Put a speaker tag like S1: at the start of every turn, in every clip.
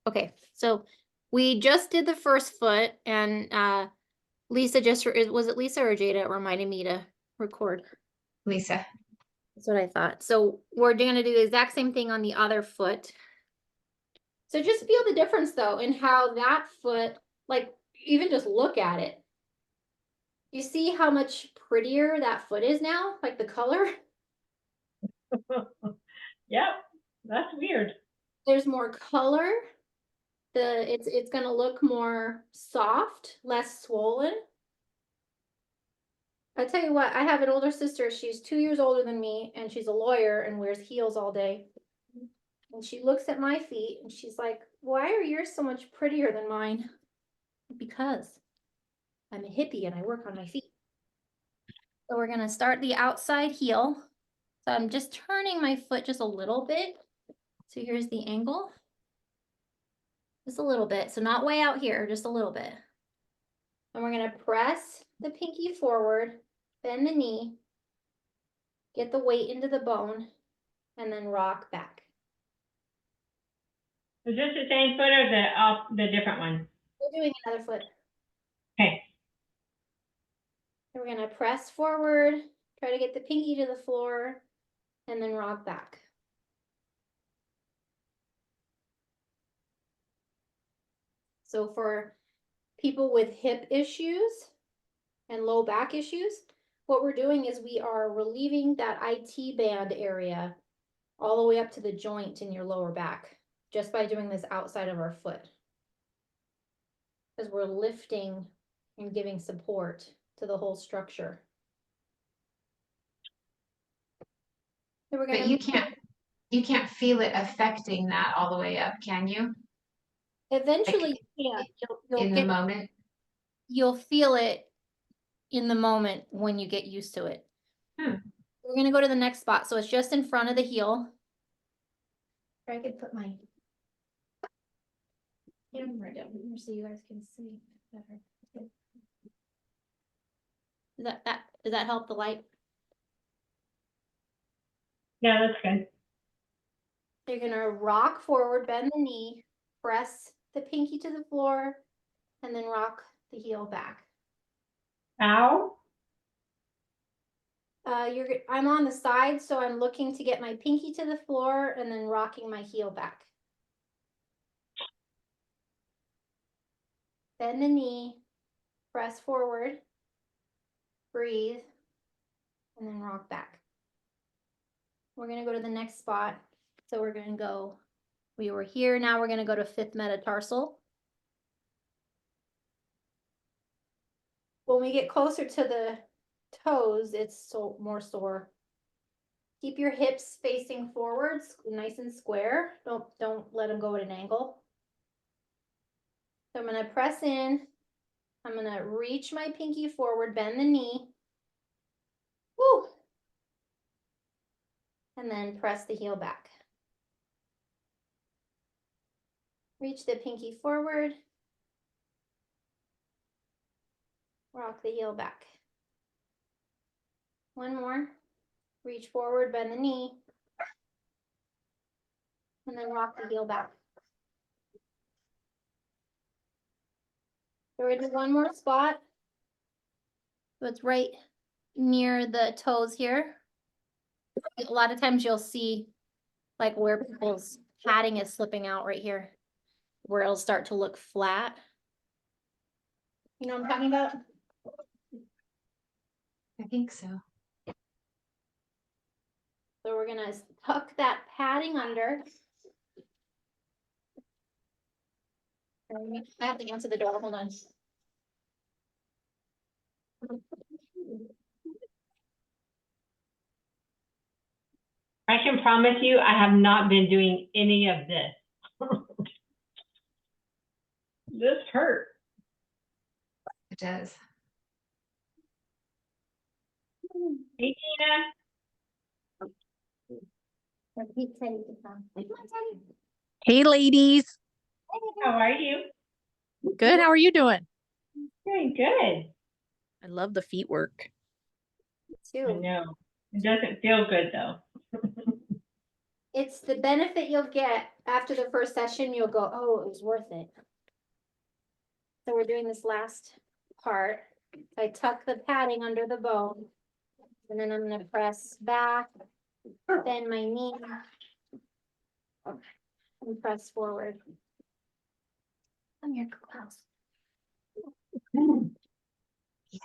S1: Okay, so we just did the first foot, and Lisa was it Lisa or Jada reminded me to record?
S2: Lisa.
S1: That's what I thought. So we're gonna do the exact same thing on the other foot. So just feel the difference though in how that foot, like even just look at it. You see how much prettier that foot is now, like the color?
S3: Yep, that's weird.
S1: There's more color. It's gonna look more soft, less swollen. I tell you what, I have an older sister. She's 2 years older than me, and she's a lawyer and wears heels all day. And she looks at my feet and she's like, "Why are yours so much prettier than mine?" Because I'm a hippie and I work on my feet. So we're gonna start the outside heel. So I'm just turning my foot just a little bit. So here's the angle. Just a little bit. So not way out here, just a little bit. And we're gonna press the pinky forward, bend the knee, get the weight into the bone, and then rock back.
S3: Is this the same foot or the different one?
S1: We're doing another foot.
S3: Okay.
S1: And we're gonna press forward, try to get the pinky to the floor, and then rock back. So for people with hip issues and low back issues, what we're doing is we are relieving that IT band area all the way up to the joint in your lower back just by doing this outside of our foot. Because we're lifting and giving support to the whole structure. So we're gonna
S2: But you can't feel it affecting that all the way up, can you?
S1: eventually,
S2: Like,
S1: yeah,
S2: in the moment.
S1: You'll feel it in the moment when you get used to it. We're gonna go to the next spot. So it's just in front of the heel. Or I could put my camera down here so you guys can see better. Does that help the light?
S3: Yeah, that's good.
S1: You're gonna rock forward, bend the knee, press the pinky to the floor, and then rock the heel back.
S3: Ow.
S1: I'm on the side, so I'm looking to get my pinky to the floor and then rocking my heel back. Bend the knee, press forward, breathe, and then rock back. We're gonna go to the next spot. So we're gonna go, we were here, now we're gonna go to fifth metatarsal. When we get closer to the toes, it's more sore. Keep your hips facing forwards, nice and square. Don't let them go at an angle. So I'm gonna press in. I'm gonna reach my pinky forward, bend the knee. Woo! And then press the heel back. Reach the pinky forward. Rock the heel back. One more. Reach forward, bend the knee. And then rock the heel back. So we're gonna do one more spot. So it's right near the toes here. A lot of times you'll see like where people's padding is slipping out right here, where it'll start to look flat. You know what I'm talking about?
S2: I think so.
S1: So we're gonna tuck that padding under. I have to answer the door, hold on.
S3: I can promise you, I have not been doing any of this. This hurt.
S2: It does.
S3: Hey, Tina.
S4: Hey, ladies.
S3: How are you?
S4: Good. How are you doing?
S3: Doing good.
S4: I love the feet work.
S3: I know. It doesn't feel good though.
S1: it's the benefit you'll get after the first session. You'll go, oh, it was worth it. So we're doing this last part. I tuck the padding under the bone. And then I'm gonna press back, bend my knee. And press forward. Come here, Klaus.
S2: Yeah.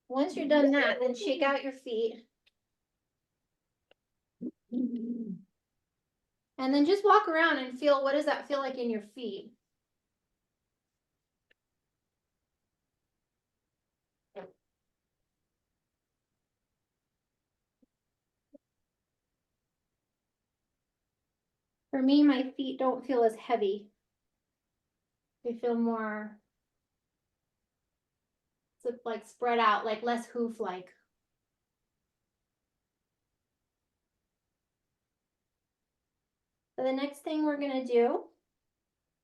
S1: Once you're done that, then shake out your feet. And then just walk around and feel, what does that feel like in your feet? For me, my feet don't feel as heavy. They feel more like spread out, like less hoof-like. So the next thing we're gonna do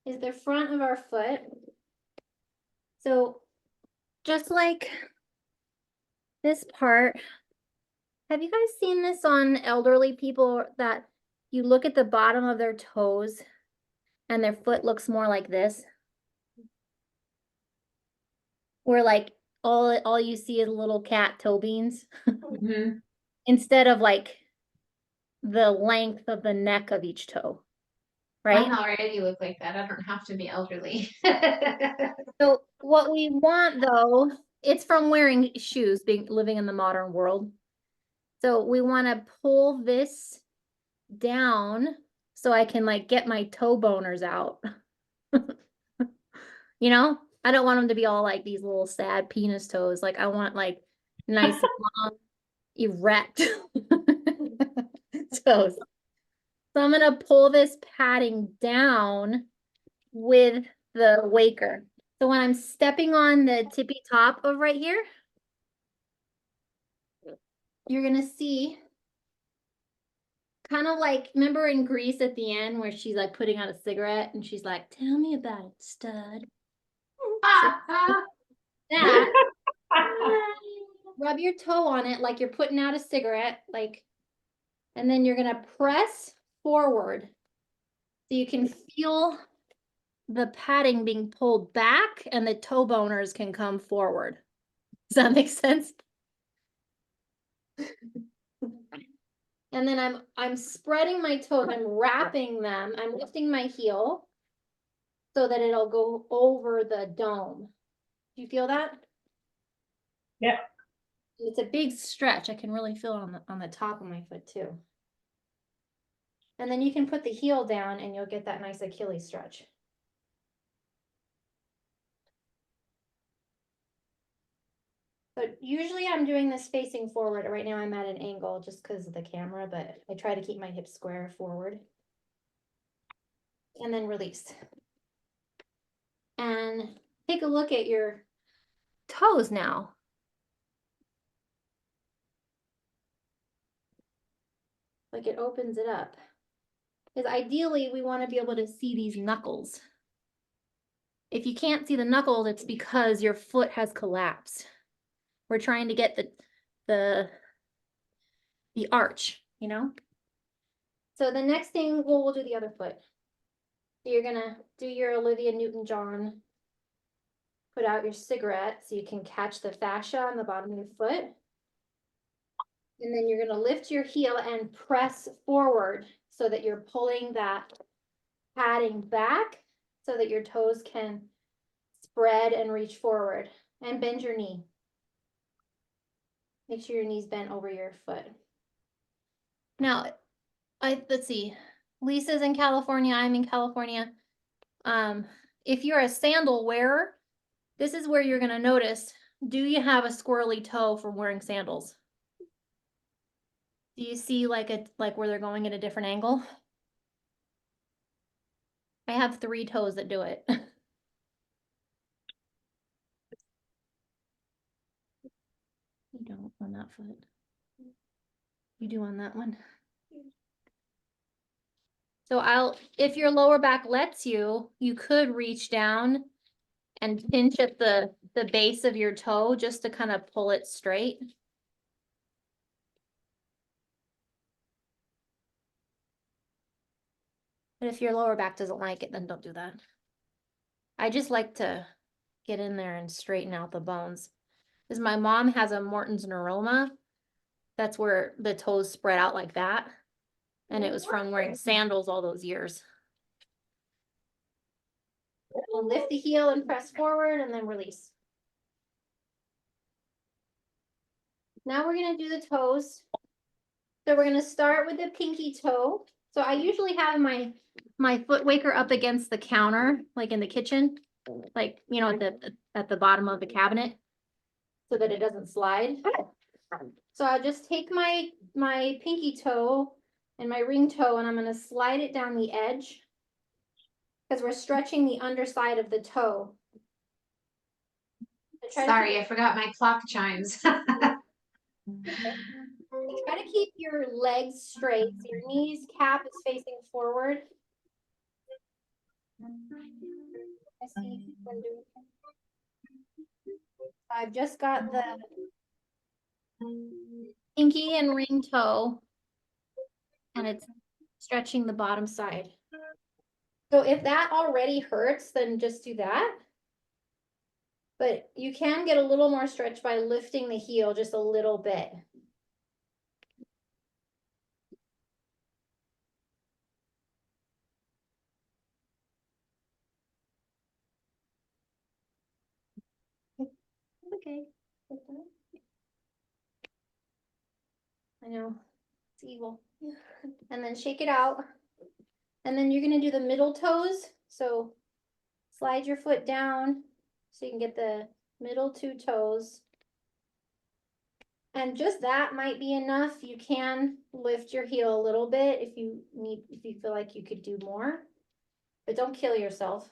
S1: is the front of our foot. So just like this part, have you guys seen this on elderly people that you look at the bottom of their toes and their foot looks more like this? Where like all you see is little cat toe beans
S2: Mhm.
S1: instead of like the length of the neck of each toe, right?
S2: Mine already look like that. I don't have to be elderly.
S1: So what we want though, it's from wearing shoes, living in the modern world. So we want to pull this down so I can like get my toe boners out. You know, I don't want them to be all like these little sad penis toes. Like I want like nice, long, erect toes. So I'm gonna pull this padding down with the waker. So when I'm stepping on the tippy top of right here, you're gonna see kind of like, remember in Grease at the end where she's like putting out a cigarette and she's like, tell me about it, stud. That, rub your toe on it like you're putting out a cigarette, like, and then you're gonna press forward so you can feel the padding being pulled back and the toe boners can come forward. Does that make sense? And then I'm spreading my toes, I'm wrapping them, I'm lifting my heel so that it'll go over the dome. Do you feel that?
S3: Yep.
S1: It's a big stretch. I can really feel it on the top of my foot too. And then you can put the heel down and you'll get that nice Achilles stretch. But usually I'm doing this facing forward. Right now I'm at an angle just because of the camera, but I try to keep my hips square forward. And then release. And take a look at your toes now. Like it opens it up. Because ideally we want to be able to see these knuckles. If you can't see the knuckles, it's because your foot has collapsed. We're trying to get the arch, you know? So the next thing, well, we'll do the other foot. So you're gonna do your Olivia Newton-John, put out your cigarette so you can catch the fascia on the bottom of your foot. And then you're gonna lift your heel and press forward so that you're pulling that padding back so that your toes can spread and reach forward. And bend your knee. Make sure your knee's bent over your foot. Now, let's see. Lisa's in California, I'm in California. If you're a sandal wearer, this is where you're gonna notice, do you have a squirrely toe from wearing sandals? Do you see like where they're going at a different angle? I have 3 toes that do it. You don't on that foot. You do on that one. So if your lower back lets you, you could reach down and pinch at the base of your toe just to kind of pull it straight. But if your lower back doesn't like it, then don't do that. I just like to get in there and straighten out the bones. Because my mom has a Morton's neuroma. That's where the toes spread out like that. And it was from wearing sandals all those years. We'll lift the heel and press forward and then release. Now we're gonna do the toes. So we're gonna start with the pinky toe. So I usually have my foot waker up against the counter, like in the kitchen, like, you know, at the bottom of the cabinet, so that it doesn't slide. So I'll just take my pinky toe and my ring toe, and I'm gonna slide it down the edge, because we're stretching the underside of the toe. So try to
S2: Sorry, I forgot my clock chimes.
S1: Try to keep your legs straight, so your knees cap is facing forward. I see if I'm doing it. I've just got the pinky and ring toe, and it's stretching the bottom side. So if that already hurts, then just do that. But you can get a little more stretch by lifting the heel just a little bit. Okay. I know, it's evil. And then shake it out. And then you're gonna do the middle toes. So slide your foot down so you can get the middle two toes. And just that might be enough. You can lift your heel a little bit if you feel like you could do more, but don't kill yourself.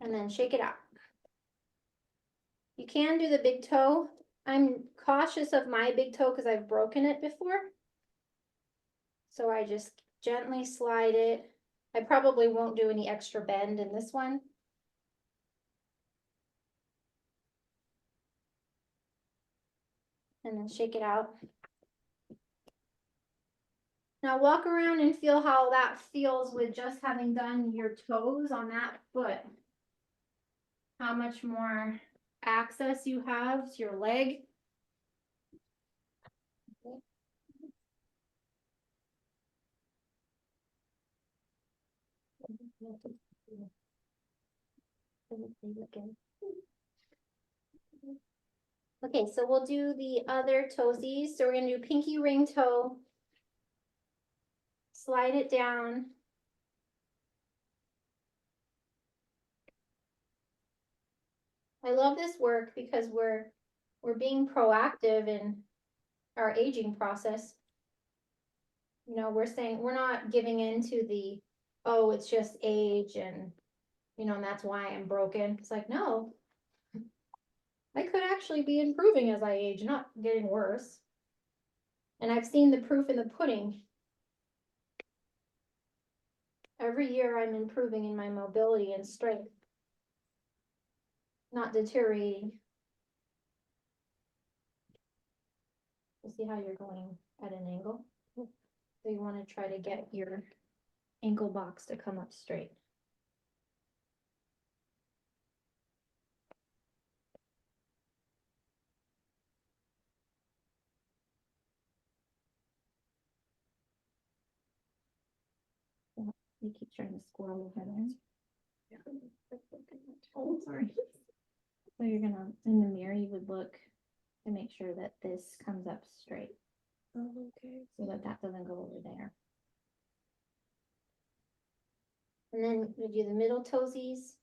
S1: And then shake it out. You can do the big toe. I'm cautious of my big toe because I've broken it before. So I just gently slide it. I probably won't do any extra bend in this one. And then shake it out. Now walk around and feel how that feels with just having done your toes on that foot. How much more access you have to your leg. Okay, so we'll do the other toesies. So we're gonna do pinky ring toe. Slide it down. I love this work because we're being proactive in our aging process. You know, we're saying we're not giving in to the, oh, it's just age and, you know, and that's why I'm broken. It's like, no, I could actually be improving as I age, not getting worse. And I've seen the proof in the pudding. Every year I'm improving in my mobility and strength, not deteriorating. You see how you're going at an angle? So you want to try to get your ankle box to come up straight. You keep trying to squirrel your head in. Oh, sorry. So you're gonna, in the mirror, you would look to make sure that this comes up straight. Oh, okay. So that that doesn't go over there. And then we do the middle toesies.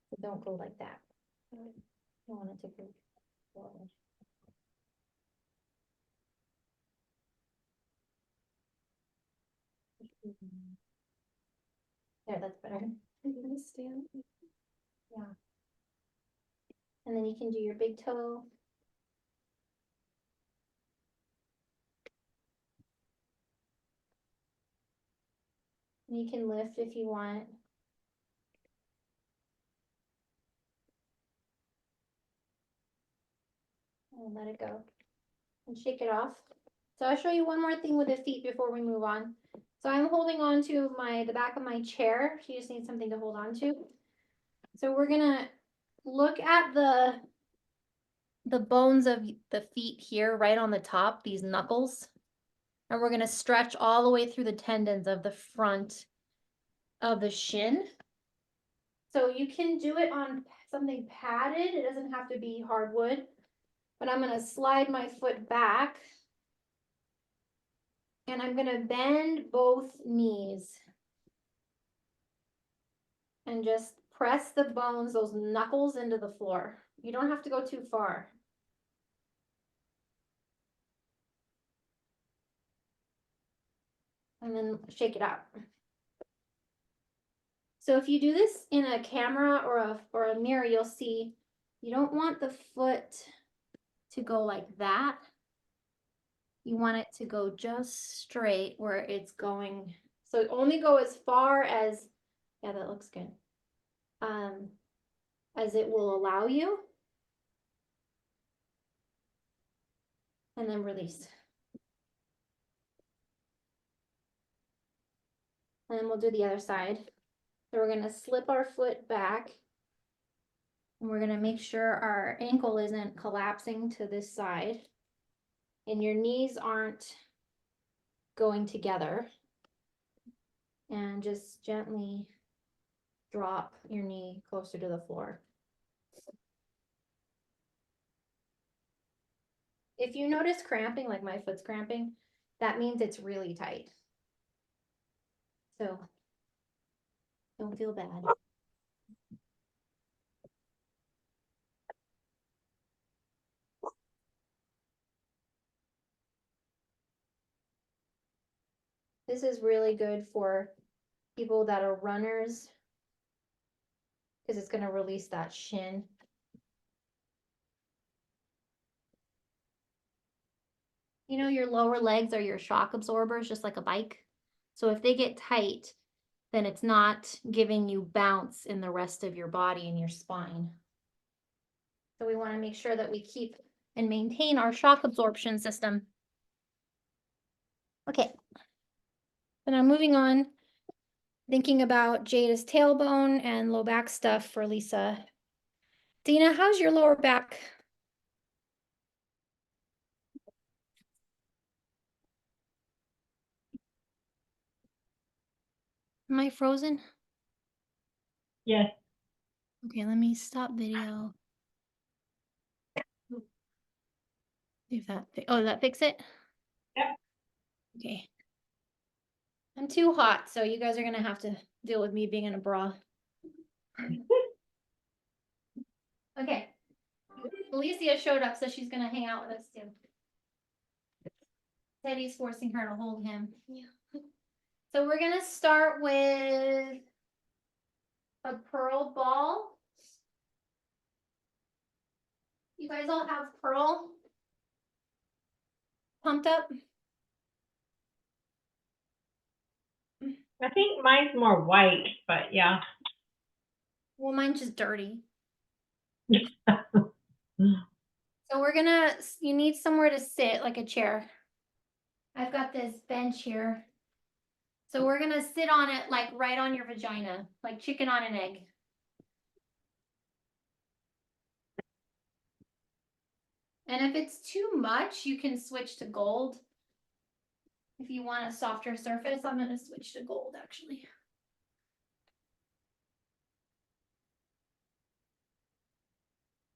S1: So don't go like that. You don't want it to go forward. There, that's better. Stand. Yeah. And then you can do your big toe. You can lift if you want. And let it go. and shake it off. So I'll show you one more thing with the feet before we move on. So I'm holding on to the back of my chair. She just needs something to hold on to. So we're gonna look at the bones of the feet here, right on the top, these knuckles. And we're gonna stretch all the way through the tendons of the front of the shin. So you can do it on something padded. It doesn't have to be hardwood. But I'm gonna slide my foot back. And I'm gonna bend both knees. And just press the bones, those knuckles, into the floor. You don't have to go too far. And then shake it out. So if you do this in a camera or a mirror, you'll see you don't want the foot to go like that. You want it to go just straight where it's going. So only go as far as, yeah, that looks good. As it will allow you. And then release. And then we'll do the other side. So we're gonna slip our foot back. And we're gonna make sure our ankle isn't collapsing to this side. And your knees aren't going together. And just gently drop your knee closer to the floor. If you notice cramping, like my foot's cramping, that means it's really tight. So don't feel bad. This is really good for people that are runners because it's going to release that shin. You know, your lower legs are your shock absorbers, just like a bike. So if they get tight, then it's not giving you bounce in the rest of your body and your spine. So we want to make sure that we keep and maintain our shock absorption system. Okay. Then I'm moving on, thinking about Jada's tailbone and low back stuff for Lisa. Dina, how's your lower back? Am I frozen?
S3: Yes.
S1: Okay, let me stop video. See if that, oh, did that fix it?
S3: Yep.
S1: Okay. I'm too hot, so you guys are gonna have to deal with me being in a bra. Okay. Alicia showed up, so she's gonna hang out with us too. Teddy's forcing her to hold him. Yeah. So we're gonna start with a pearl ball. You guys all have pearl pumped up?
S3: I think mine's more white, but yeah.
S1: Well, mine's just dirty. So we're gonna, you need somewhere to sit, like a chair. I've got this bench here. So we're gonna sit on it like right on your vagina, like chicken on an egg. And if it's too much, you can switch to gold. If you want a softer surface, I'm gonna switch to gold actually.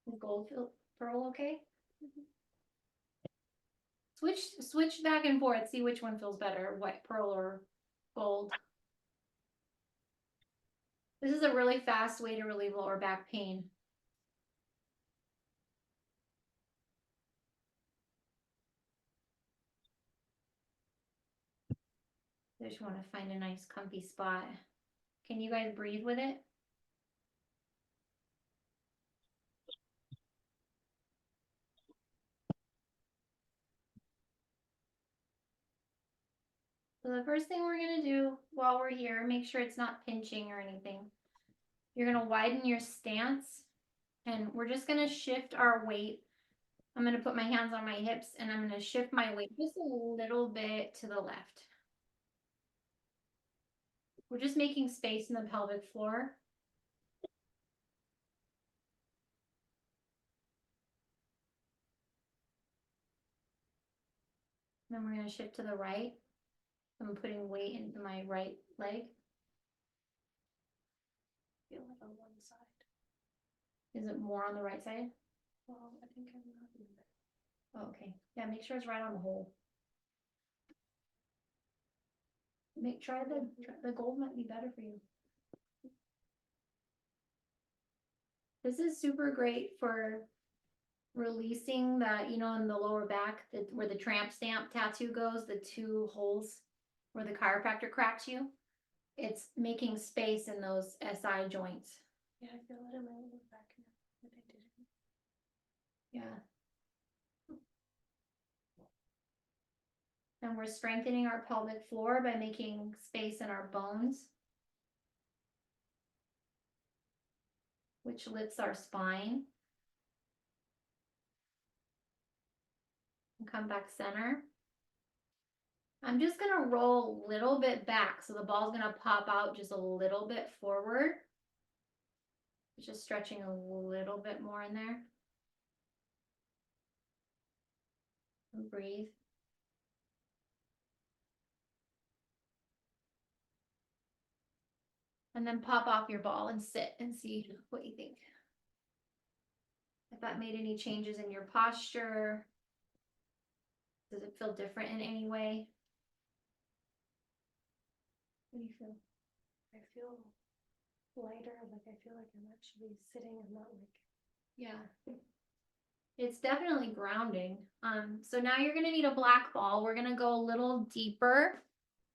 S1: Is gold pearl okay? Switch back and forth, see which one feels better, white pearl or gold. This is a really fast way to relieve lower back pain. I just want to find a nice comfy spot. Can you guys breathe with it? So the first thing we're gonna do while we're here, make sure it's not pinching or anything. You're gonna widen your stance and we're just gonna shift our weight I'm gonna put my hands on my hips and I'm gonna shift my weight just a little bit to the left. We're just making space in the pelvic floor. Then we're gonna shift to the right. I'm putting weight into my right leg.
S5: Feel like on one side.
S1: Is it more on the right side?
S5: Well, I think I'm not in there.
S1: Oh, okay. Yeah, make sure it's right on the hole. Try the gold might be better for you. This is super great for releasing that, you know, in the lower back, where the tramp stamp tattoo goes, the 2 holes where the chiropractor cracks you. It's making space in those SI joints.
S5: Yeah, I feel it in my lower back now, but I didn't.
S1: Yeah. And we're strengthening our pelvic floor by making space in our bones, which lifts our spine. And come back center. I'm just gonna roll a little bit back, so the ball's gonna pop out just a little bit forward. Just stretching a little bit more in there. And breathe. And then pop off your ball and sit and see what you think. If that made any changes in your posture. Does it feel different in any way? What do you feel?
S5: I feel lighter, like I feel like I'm actually sitting and not like.
S1: Yeah. It's definitely grounding. So now you're gonna need a black ball. We're gonna go a little deeper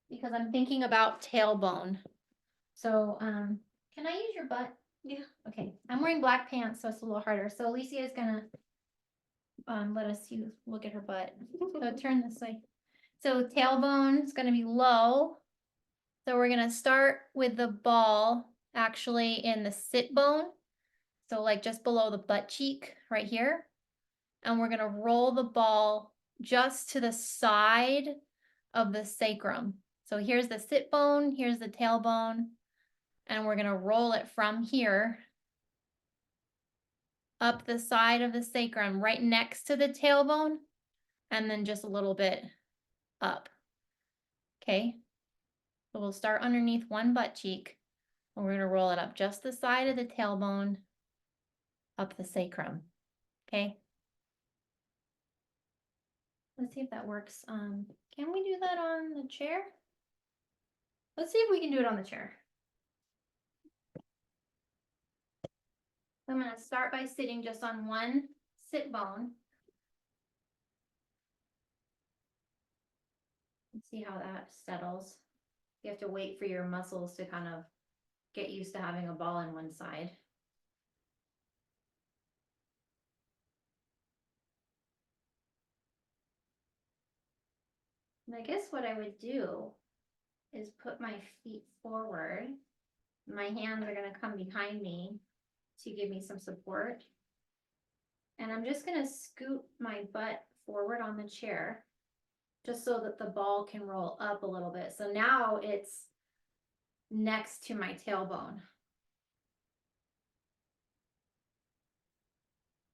S1: because I'm thinking about tailbone. So, can I use your butt?
S5: Yeah.
S1: Okay, I'm wearing black pants, so it's a little harder. So Alicia is gonna let us look at her butt. So turn this way. So tailbone is gonna be low. So we're gonna start with the ball actually in the sit bone. So like just below the butt cheek right here. And we're gonna roll the ball just to the side of the sacrum. So here's the sit bone, here's the tailbone, and we're gonna roll it from here up the side of the sacrum, right next to the tailbone, and then just a little bit up. Okay, so we'll start underneath one butt cheek, and we're gonna roll it up just the side of the tailbone, up the sacrum. Okay. Let's see if that works. Can we do that on the chair? Let's see if we can do it on the chair. I'm gonna start by sitting just on one sit bone. Let's see how that settles. You have to wait for your muscles to kind of get used to having a ball in one side. And I guess what I would do is put my feet forward. My hands are gonna come behind me to give me some support. And I'm just gonna scoot my butt forward on the chair, just so that the ball can roll up a little bit. So now it's next to my tailbone.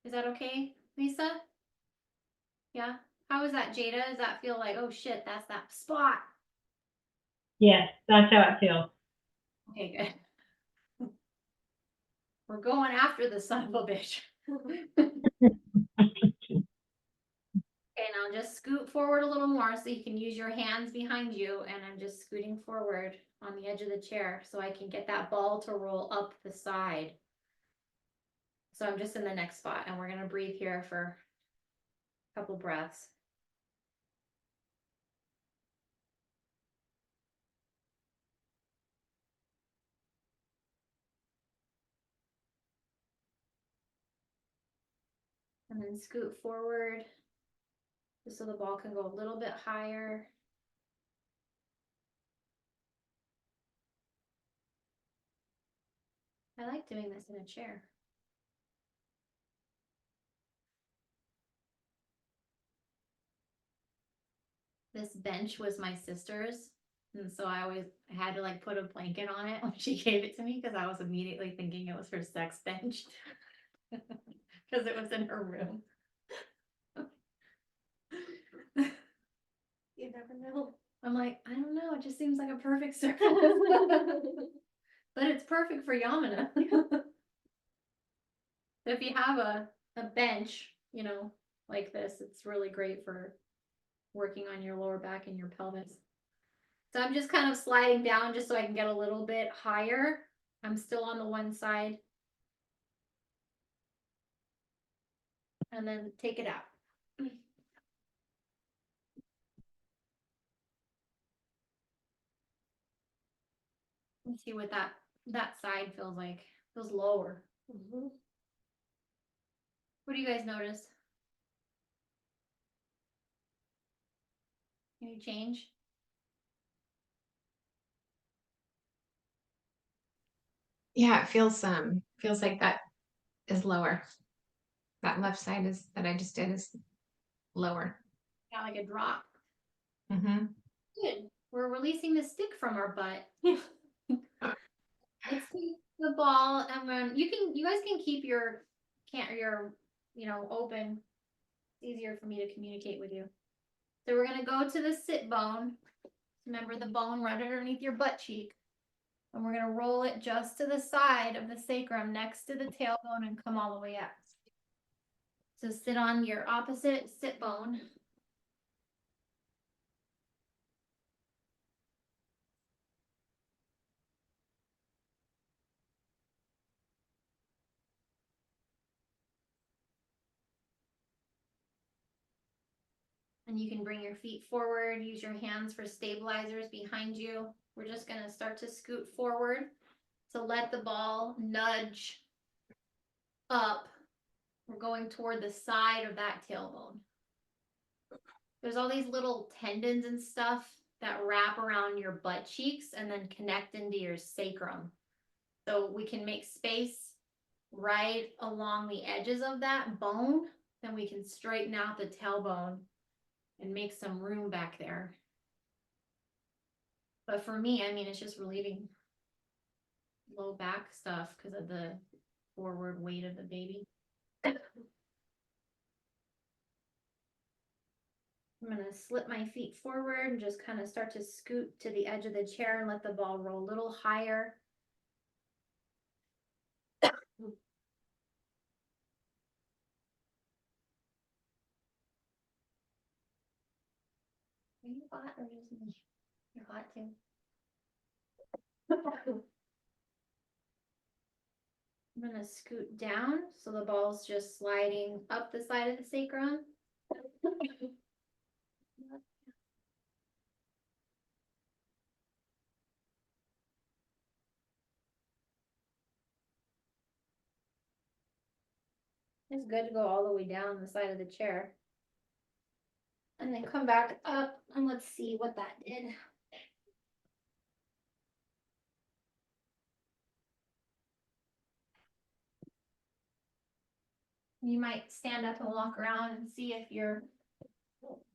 S1: Is that okay, Lisa? Yeah? How is that, Jada? Does that feel like, oh shit, that's that spot?
S3: Yes, that's how it feels.
S1: Okay, good. We're going after the son of a bitch. Okay, now just scoot forward a little more so you can use your hands behind you, and I'm just scooting forward on the edge of the chair so I can get that ball to roll up the side. So I'm just in the next spot, and we're gonna breathe here for a couple breaths. And then scoot forward just so the ball can go a little bit higher. I like doing this in a chair. this bench was my sister's. And so I had to like put a blanket on it when she gave it to me because I was immediately thinking it was her sex bench. Because it was in her room.
S5: You never know.
S1: I'm like, I don't know, it just seems like a perfect surface. But it's perfect for Yamuna. If you have a bench, you know, like this, it's really great for working on your lower back and your pelvis. So I'm just kind of sliding down just so I can get a little bit higher. I'm still on the one side. And then take it out. Let's see what that side feels like. Feels lower.
S5: Mhm.
S1: What do you guys notice? Any change?
S2: Yeah, it feels like that is lower. That left side is that I just did is lower.
S1: Got like a drop.
S2: Mm-hmm.
S1: Good. We're releasing the stick from our butt. Let's take the ball and then you guys can keep your open. It's easier for me to communicate with you. So we're gonna go to the sit bone. Remember the bone right underneath your butt cheek. And we're gonna roll it just to the side of the sacrum next to the tailbone and come all the way up. So sit on your opposite sit bone. And you can bring your feet forward, use your hands for stabilizers behind you. We're just gonna start to scoot forward. So let the ball nudge up. We're going toward the side of that tailbone. There's all these little tendons and stuff that wrap around your butt cheeks and then connect into your sacrum. So we can make space right along the edges of that bone. Then we can straighten out the tailbone and make some room back there. But for me, I mean, it's just relieving low back stuff because of the forward weight of the baby. I'm gonna slip my feet forward and just kind of start to scoot to the edge of the chair and let the ball roll a little higher. Are you hot or just me? You're hot too. I'm gonna scoot down so the ball's just sliding up the side of the sacrum. It's good to go all the way down the side of the chair. And then come back up and let's see what that did. You might stand up and walk around and see if your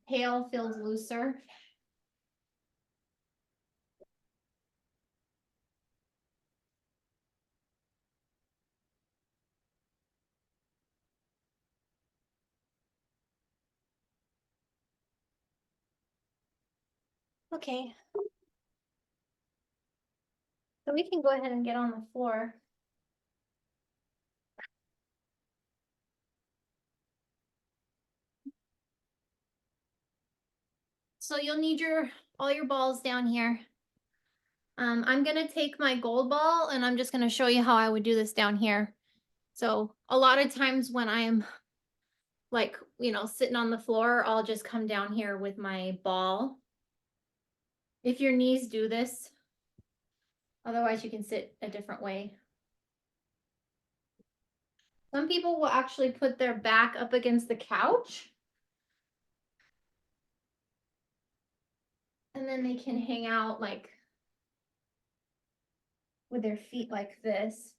S1: tail feels looser. Okay. So we can go ahead and get on the floor. So you'll need all your balls down here. I'm gonna take my gold ball and I'm just gonna show you how I would do this down here. So a lot of times when I'm like, sitting on the floor, I'll just come down here with my ball. If your knees do this, otherwise you can sit a different way. Some people will actually put their back up against the couch. And then they can hang out like with their feet like this.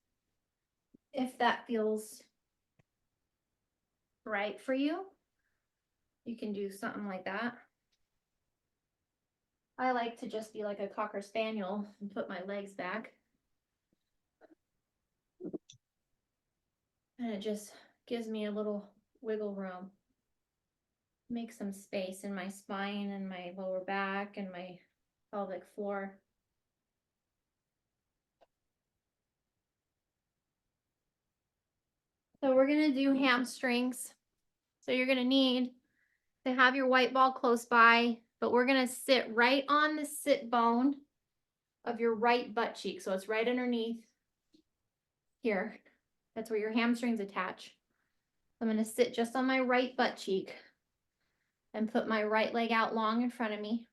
S1: If that feels right for you, you can do something like that. I like to just be like a Cocker Spaniel and put my legs back. And it just gives me a little wiggle room. Make some space in my spine and my lower back and my pelvic floor. So we're gonna do hamstrings. So you're gonna need to have your white ball close by, but we're gonna sit right on the sit bone of your right butt cheek. So it's right underneath here. That's where your hamstrings attach. I'm gonna sit just on my right butt cheek and put my right leg out long in front of me.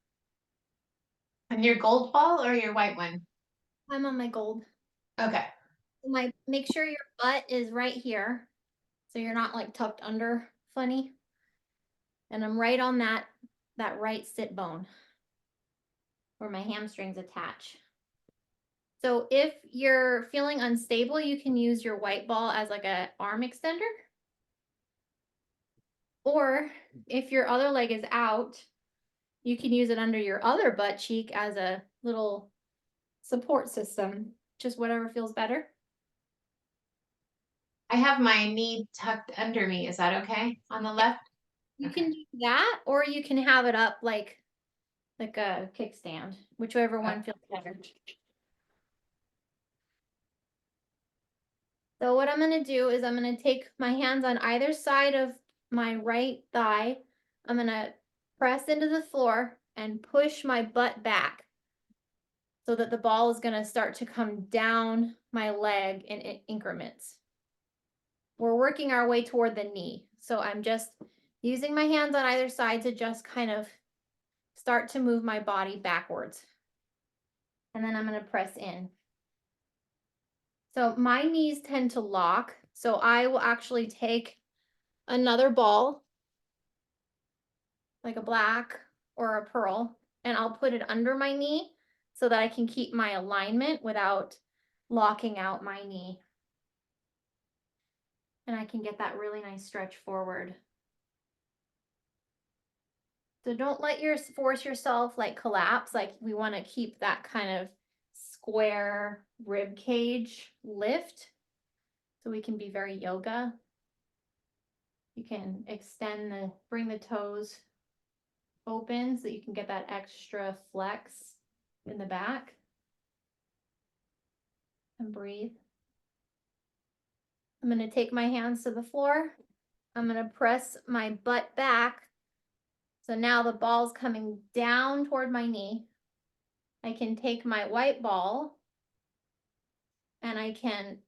S2: And your gold ball or your white one?
S1: I'm on my gold.
S2: Okay.
S1: Make sure your butt is right here. So you're not like tucked under funny. And I'm right on that right sit bone where my hamstrings attach. So if you're feeling unstable, you can use your white ball as like a arm extender. Or if your other leg is out, you can use it under your other butt cheek as a little support system, just whatever feels better.
S2: I have my knee tucked under me. Is that okay on the left?
S1: You
S2: Okay.
S1: can do that, or you can have it up like a kickstand, whichever one feels better. So what I'm going to do is I'm going to take my hands on either side of my right thigh. I'm going to press into the floor and push my butt back so that the ball is going to start to come down my leg in increments. We're working our way toward the knee. So I'm just using my hands on either side to just kind of start to move my body backwards. And then I'm going to press in. So my knees tend to lock. So I will actually take another ball, like a black or a pearl, and I'll put it under my knee so that I can keep my alignment without locking out my knee. And I can get that really nice stretch forward. So don't let force yourself like collapse. Like we want to keep that kind of square rib cage lift so we can be very yoga. You can bring the toes open so that you can get that extra flex in the back. And breathe. I'm going to take my hands to the floor. I'm going to press my butt back. So now the ball's coming down toward my knee. I can take my white ball and I can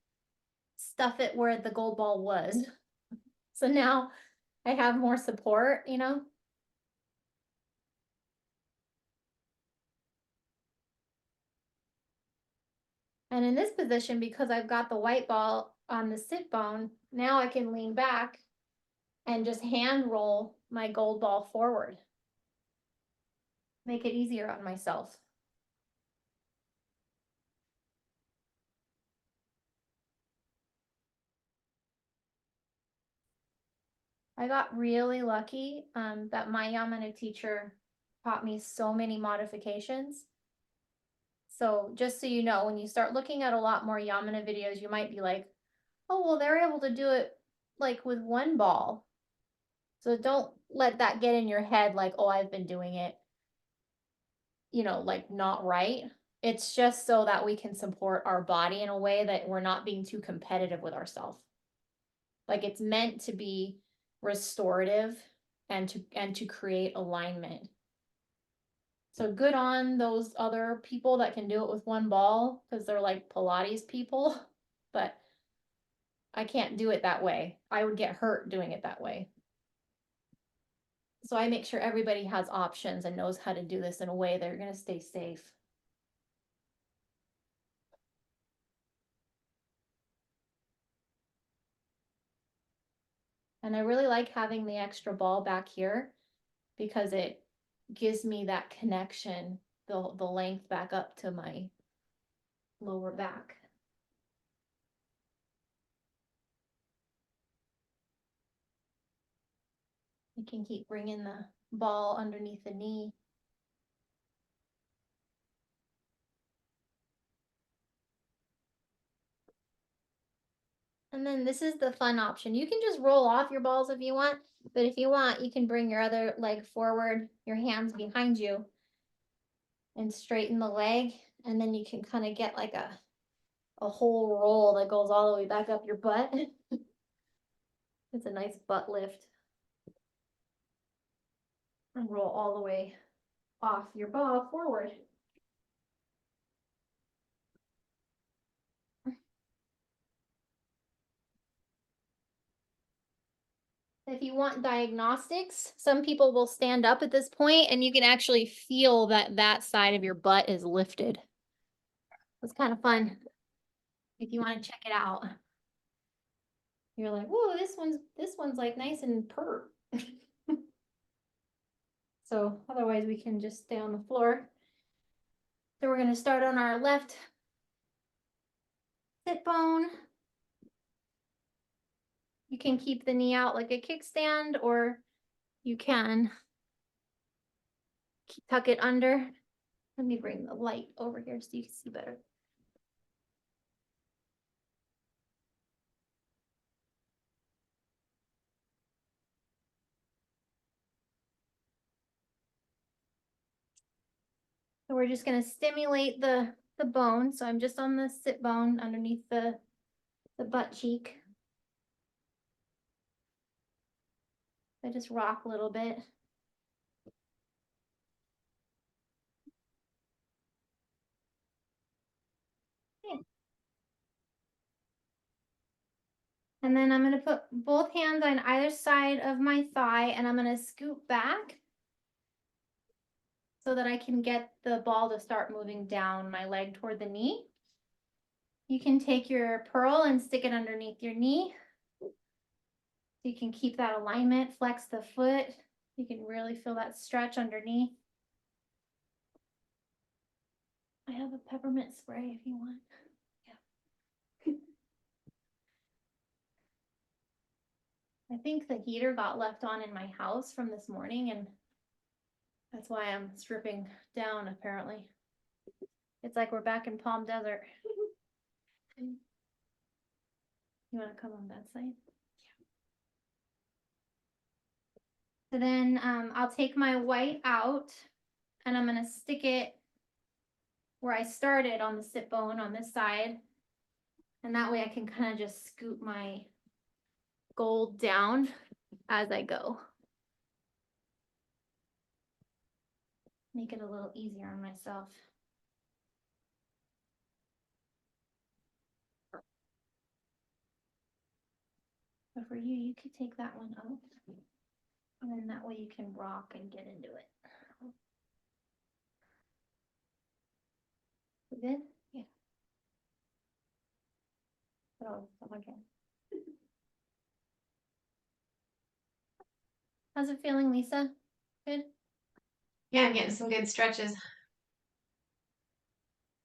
S1: stuff it where the gold ball was. So now I have more support, you know? And in this position, because I've got the white ball on the sit bone, now I can lean back and just hand roll my gold ball forward. Make it easier on myself. I got really lucky that my Yamuna teacher taught me so many modifications. So just so you know, when you start looking at a lot more Yamuna videos, you might be like, oh, well, they're able to do it like with one ball. So don't let that get in your head like, oh, I've been doing it, you know, like not right. It's just so that we can support our body in a way that we're not being too competitive with ourselves. Like it's meant to be restorative and to create alignment. So good on those other people that can do it with one ball because they're like Pilates people, but I can't do it that way. I would get hurt doing it that way. So I make sure everybody has options and knows how to do this in a way they're going to stay safe. And I really like having the extra ball back here because it gives me that connection, the length back up to my lower back. You can keep bringing the ball underneath the knee. And then this is the fun option. You can just roll off your balls if you want, but if you want, you can bring your other leg forward, your hands behind you, and straighten the leg, and then you can kind of get like a whole roll that goes all the way back up your butt. It's a nice butt lift. And roll all the way off your ball forward. If you want diagnostics, some people will stand up at this point and you can actually feel that that side of your butt is lifted. It's kind of fun if you want to check it out. You're like, whoa, this one's like nice and pert. So otherwise we can just stay on the floor. So we're gonna start on our left sit bone. You can keep the knee out like a kickstand, or you can tuck it under. Let me bring the light over here so you can see better. So we're just gonna stimulate the bone. So I'm just on the sit bone underneath the butt cheek. I just rock a little bit. Okay. And then I'm gonna put both hands on either side of my thigh and I'm gonna scoot back so that I can get the ball to start moving down my leg toward the knee. You can take your pearl and stick it underneath your knee. You can keep that alignment, flex the foot. You can really feel that stretch underneath. I have a peppermint spray if you want. Yeah. I think the heater got left on in my house from this morning and that's why I'm stripping down apparently. It's like we're back in Palm Desert. You want to come on that side? So then I'll take my white out and I'm gonna stick it where I started on the sit bone on this side. And that way I can kind of just scoop my gold down as I go. Make it a little easier on myself. But for you, you could take that one out. And then that way you can rock and get into it. We good? Yeah. Oh, okay. How's it feeling, Lisa? Good?
S2: Yeah, I'm getting some good stretches.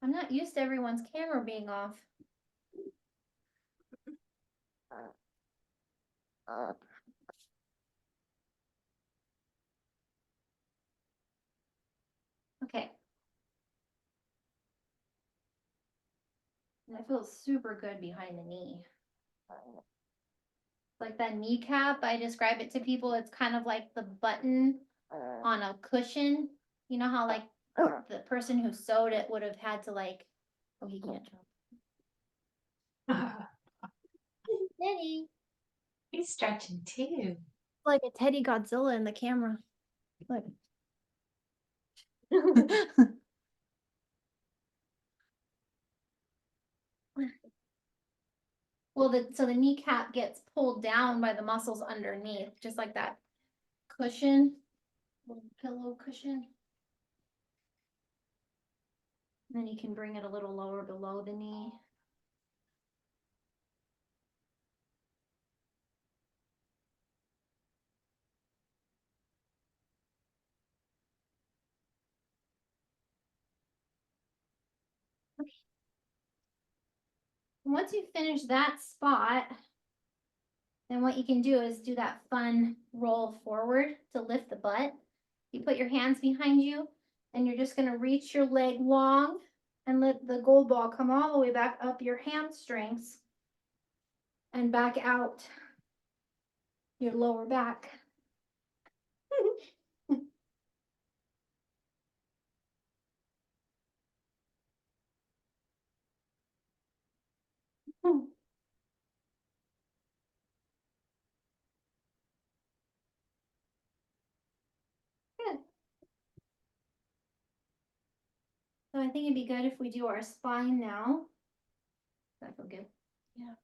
S1: I'm not used to everyone's camera being off. Okay. That feels super good behind the knee. Like that kneecap, I describe it to people, it's kind of like the button on a cushion. You know how like the person who sewed it would have had to like, oh, he can't jump. Teddy.
S2: He's stretching too.
S1: Like a Teddy Godzilla in the camera. Look. Well, so the kneecap gets pulled down by the muscles underneath, just like that cushion, little pillow cushion. And then you can bring it a little lower below the knee. Okay. And once you finish that spot, then what you can do is do that fun roll forward to lift the butt. You put your hands behind you and you're just gonna reach your leg long and let the gold ball come all the way back up your hamstrings. and back out your lower back. Good. So I think it'd be good if we do our spine now. That feel good?
S5: Yeah.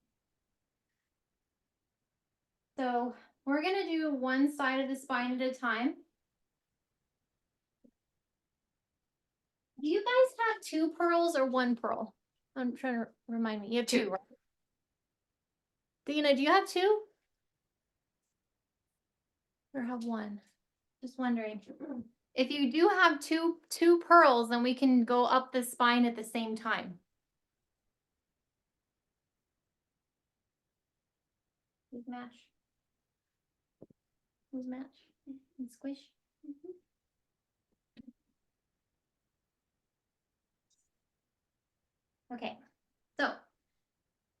S1: So we're gonna do one side of the spine at a time. Do you guys have 2 pearls or 1 pearl? I'm trying to remind me. You have 2, right? Dina, do you have 2? Or have 1? Just wondering. If you do have two pearls, then we can go up the spine at the same time. Who's match? Who's match? And squish. Okay, so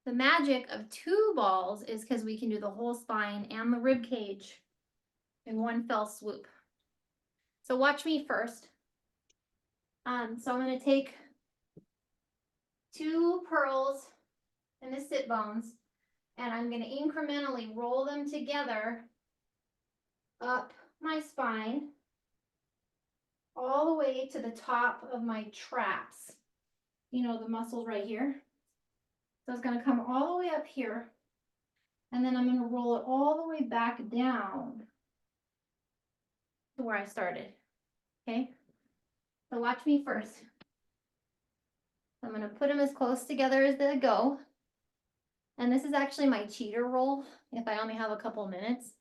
S1: the magic of 2 balls is because we can do the whole spine and the rib cage in one fell swoop. So watch me first. So I'm going to take 2 pearls and the sit bones, and I'm going to incrementally roll them together up my spine all the way to the top of my traps. You know, the muscles right here. So it's going to come all the way up here, and then I'm going to roll it all the way back down to where I started. Okay, so watch me first. I'm going to put them as close together as they go. And this is actually my cheater roll. If I only have a couple minutes,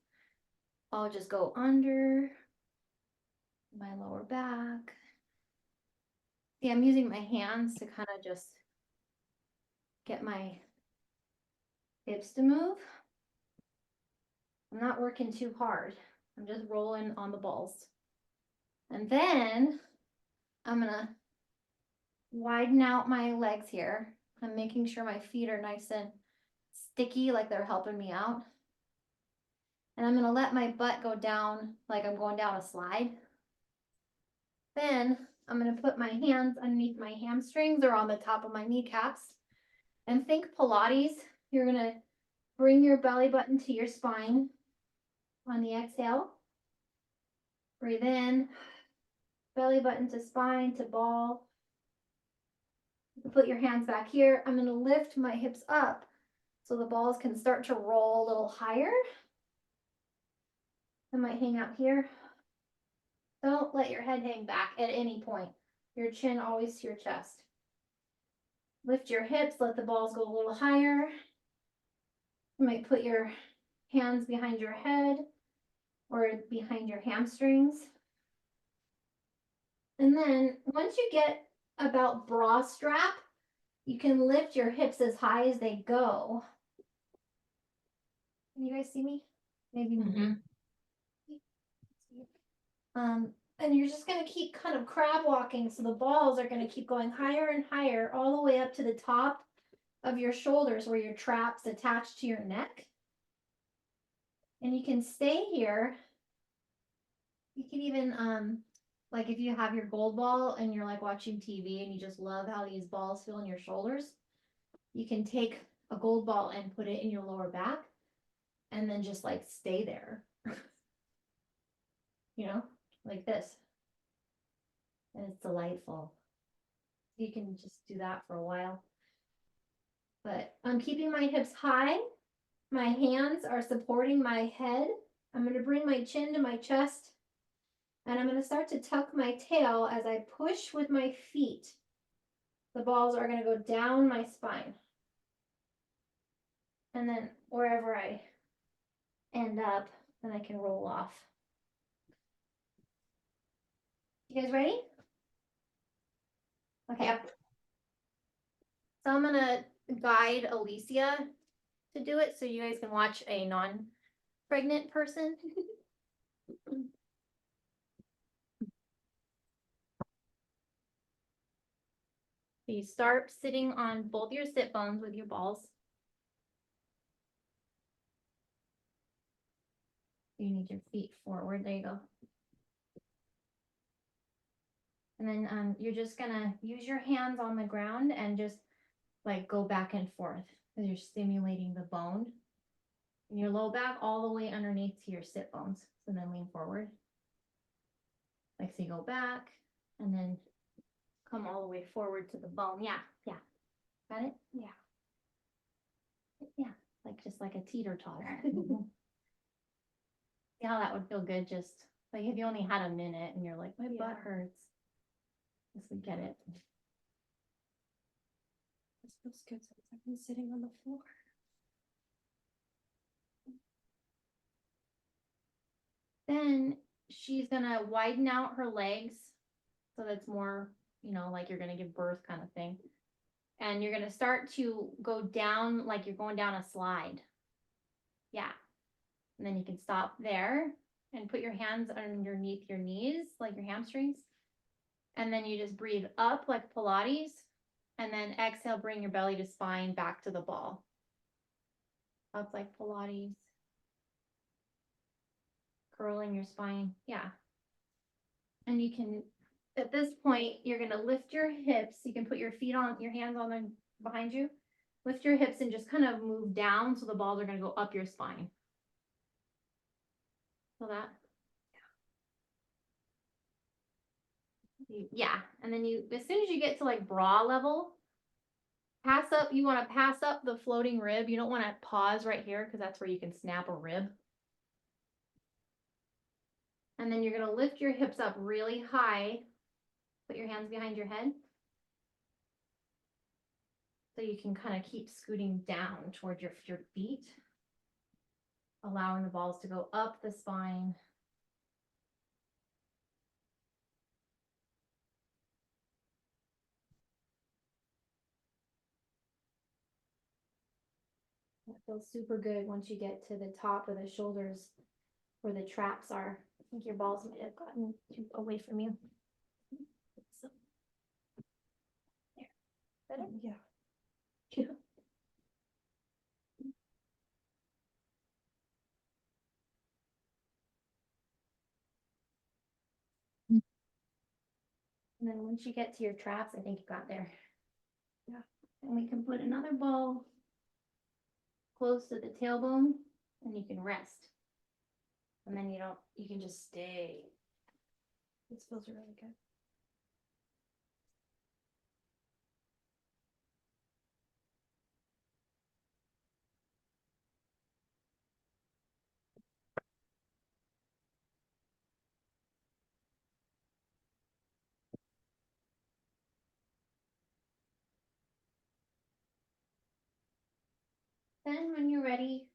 S1: I'll just go under my lower back. See, I'm using my hands to kind of just get my hips to move. I'm not working too hard. I'm just rolling on the balls. And then I'm gonna widen out my legs here. I'm making sure my feet are nice and sticky, like they're helping me out. And I'm gonna let my butt go down like I'm going down a slide. Then I'm gonna put my hands underneath my hamstrings or on the top of my kneecaps. And think Pilates. You're gonna bring your belly button to your spine on the exhale. Breathe in, belly button to spine to ball. Put your hands back here. I'm going to lift my hips up so the balls can start to roll a little higher. I might hang out here. Don't let your head hang back at any point. Your chin always to your chest. Lift your hips, let the balls go a little higher. You might put your hands behind your head or behind your hamstrings. And then once you get about bra strap, you can lift your hips as high as they go. Can you guys see me? Maybe. And you're just going to keep kind of crab walking. So the balls are going to keep going higher and higher all the way up to the top of your shoulders where your trap's attached to your neck. And you can stay here. You can even, like if you have your gold ball and you're like watching TV and you just love how these balls feel in your shoulders, you can take a gold ball and put it in your lower back and then just like stay there. You know, like this. And it's delightful. You can just do that for a while. But I'm keeping my hips high. My hands are supporting my head. I'm going to bring my chin to my chest. And I'm going to start to tuck my tail as I push with my feet. The balls are going to go down my spine. And then wherever I end up, then I can roll off. You guys ready? Okay. Yep. So I'm going to guide Alicia to do it so you guys can watch a non-pregnant person. So you start sitting on both your sit bones with your balls. You need your feet forward. There you go. And then you're just gonna use your hands on the ground and just like go back and forth because you're stimulating the bone in your low back all the way underneath to your sit bones. So then lean forward. Like so you go back and then come all the way forward to the bone. Yeah, yeah. Got it? Yeah. Yeah, like just like a teeter-totter. See how that would feel good just like if you only had a minute and you're like, my butt hurts. Just would get it.
S5: This feels good since I've been sitting on the floor.
S1: Then she's gonna widen out her legs so that's more, you know, like you're gonna give birth kind of thing. And you're gonna start to go down like you're going down a slide. Yeah. And then you can stop there and put your hands underneath your knees, like your hamstrings. And then you just breathe up like Pilates. And then exhale, bring your belly to spine back to the ball. Up like Pilates. Curling your spine. Yeah. And you can, at this point, you're going to lift your hips. You can put your feet on, your hands on the behind you. Lift your hips and just kind of move down so the balls are going to go up your spine. So that. Yeah. And then you, as soon as you get to like bra level, pass up, you want to pass up the floating rib. You don't want to pause right here because that's where you can snap a rib. And then you're going to lift your hips up really high. Put your hands behind your head. So you can kind of keep scooting down towards your feet. Allowing the balls to go up the spine. That feels super good once you get to the top of the shoulders where the traps are. I think your balls might have gotten too away from you. So, there. Better?
S5: Yeah.
S1: Yeah. And then once you get to your traps, I think you got there.
S5: Yeah.
S1: And we can put another ball close to the tailbone and you can rest. And then you can just stay.
S5: This feels really good.
S1: Then when you're ready,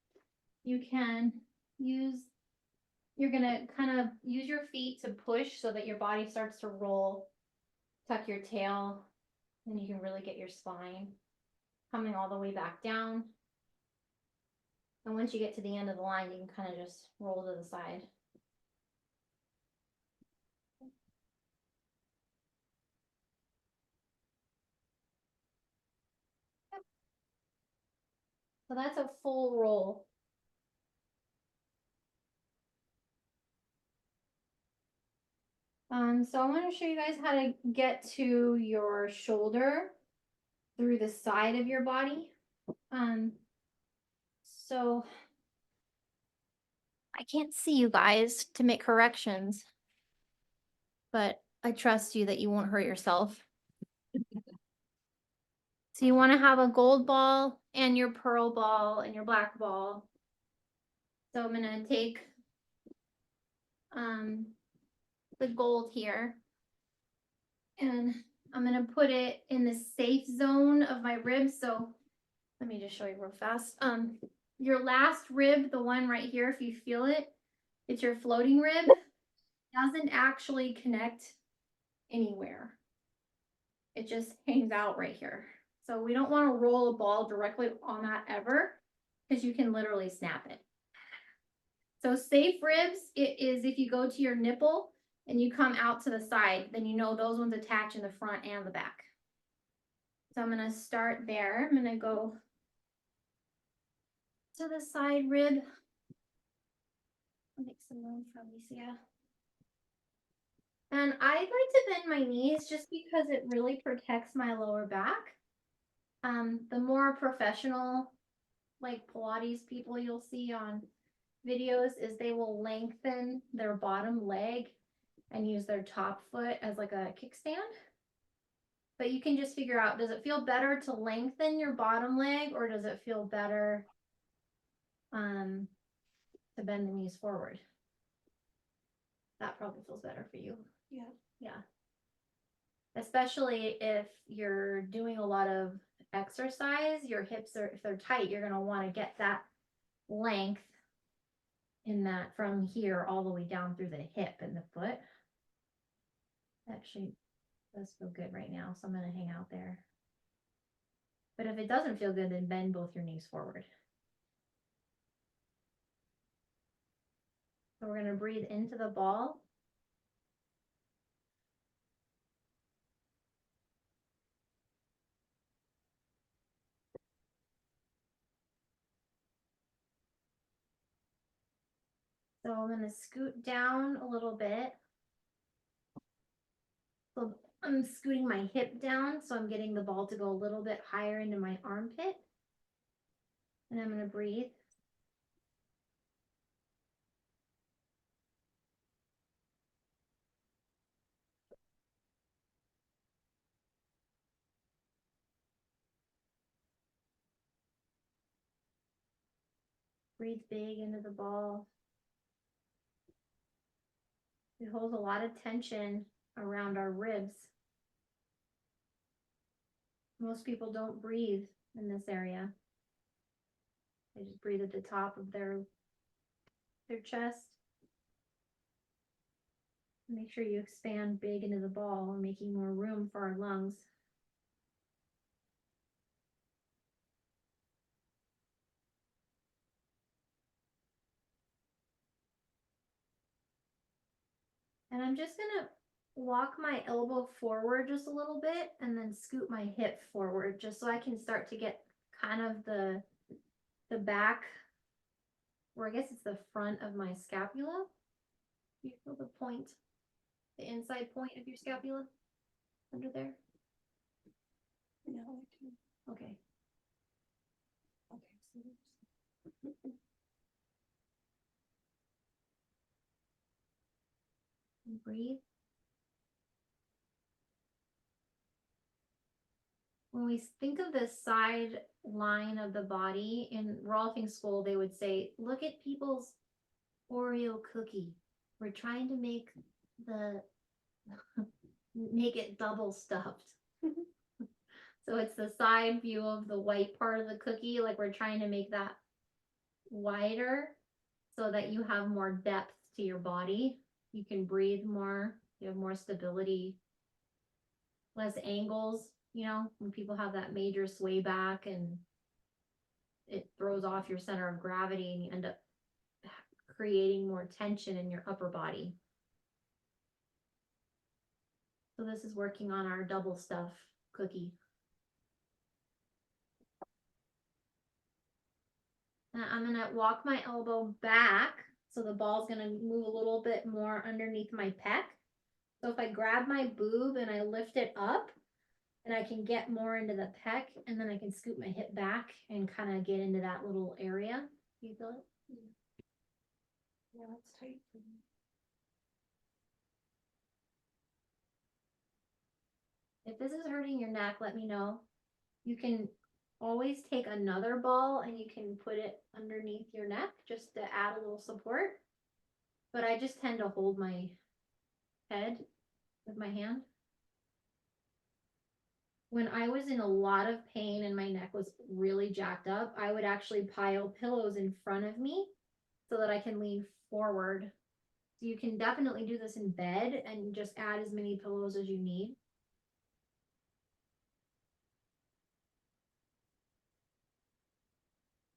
S1: you can you're gonna kind of use your feet to push so that your body starts to roll, tuck your tail, and you can really get your spine coming all the way back down. And once you get to the end of the line, you can kind of just roll to the side. So that's a full roll. So I want to show you guys how to get to your shoulder through the side of your body. So I can't see you guys to make corrections, but I trust you that you won't hurt yourself. So you want to have a gold ball and your pearl ball and your black ball. So I'm going to take the gold here and I'm going to put it in the safe zone of my ribs. So let me just show you real fast. Your last rib, the one right here, if you feel it, it's your floating rib. It doesn't actually connect anywhere. It just hangs out right here. So we don't want to roll a ball directly on that ever because you can literally snap it. So safe ribs, it is if you go to your nipple and you come out to the side, then you know those ones attach in the front and the back. So I'm going to start there. I'm going to go to the side rib. I'll make some room for Alicia. And I like to bend my knees just because it really protects my lower back. The more professional, like Pilates people you'll see on videos is they will lengthen their bottom leg and use their top foot as like a kickstand. But you can just figure out, does it feel better to lengthen your bottom leg or does it feel better to bend the knees forward? That probably feels better for you.
S5: Yeah.
S1: Yeah. Especially if you're doing a lot of exercise, your hips are, if they're tight, you're going to want to get that length in that from here all the way down through the hip and the foot. Actually does feel good right now, so I'm going to hang out there. But if it doesn't feel good, then bend both your knees forward. So we're going to breathe into the ball. So I'm going to scoot down a little bit. So I'm scooting my hip down, so I'm getting the ball to go a little bit higher into my armpit. And I'm going to breathe. Breathe big into the ball. It holds a lot of tension around our ribs. Most people don't breathe in this area. They just breathe at the top of their chest. Make sure you expand big into the ball, making more room for our lungs. And I'm just gonna walk my elbow forward just a little bit and then scoot my hip forward just so I can start to get kind of the back, or I guess it's the front of my scapula. You feel the point, the inside point of your scapula under there?
S5: No, I do.
S1: Okay.
S5: Okay, so
S1: And breathe. When we think of the side line of the body in Rolfing school, they would say, look at people's Oreo cookie. We're trying to make make it double stuffed. So it's the side view of the white part of the cookie, like we're trying to make that wider so that you have more depth to your body. You can breathe more, you have more stability, less angles, you know, when people have that major sway back and it throws off your center of gravity and you end up creating more tension in your upper body. So this is working on our double stuff cookie. Now I'm gonna walk my elbow back, so the ball's gonna move a little bit more underneath my pec. So if I grab my boob and I lift it up, and I can get more into the pec, and then I can scoot my hip back and kind of get into that little area. You feel it?
S5: yeah, that's tight for me.
S1: If this is hurting your neck, let me know. You can always take another ball and you can put it underneath your neck just to add a little support. But I just tend to hold my head with my hand. When I was in a lot of pain and my neck was really jacked up, I would actually pile pillows in front of me so that I can lean forward. So you can definitely do this in bed and just add as many pillows as you need.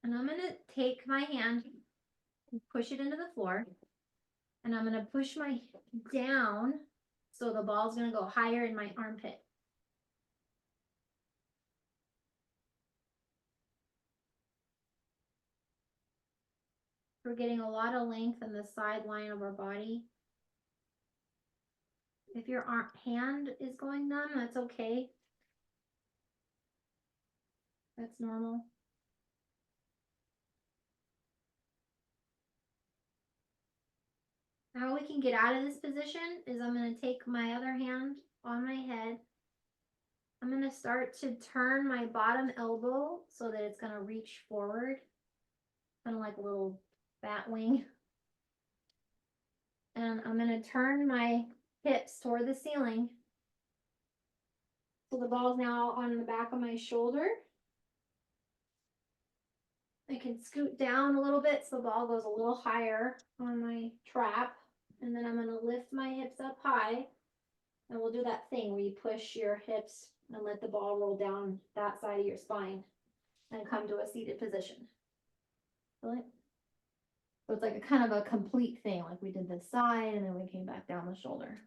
S1: And I'm gonna take my hand and push it into the floor. And I'm gonna push my down so the ball's gonna go higher in my armpit. We're getting a lot of length in the sideline of our body. If your hand is going numb, that's okay. That's normal. How we can get out of this position is I'm going to take my other hand on my head. I'm going to start to turn my bottom elbow so that it's going to reach forward. Kind of like a little bat wing. And I'm going to turn my hips toward the ceiling. So the ball's now on the back of my shoulder. I can scoot down a little bit so the ball goes a little higher on my trap. And then I'm going to lift my hips up high. And we'll do that thing where you push your hips and let the ball roll down that side of your spine and come to a seated position. Feel it? So it's like a kind of a complete thing, like we did this side and then we came back down the shoulder.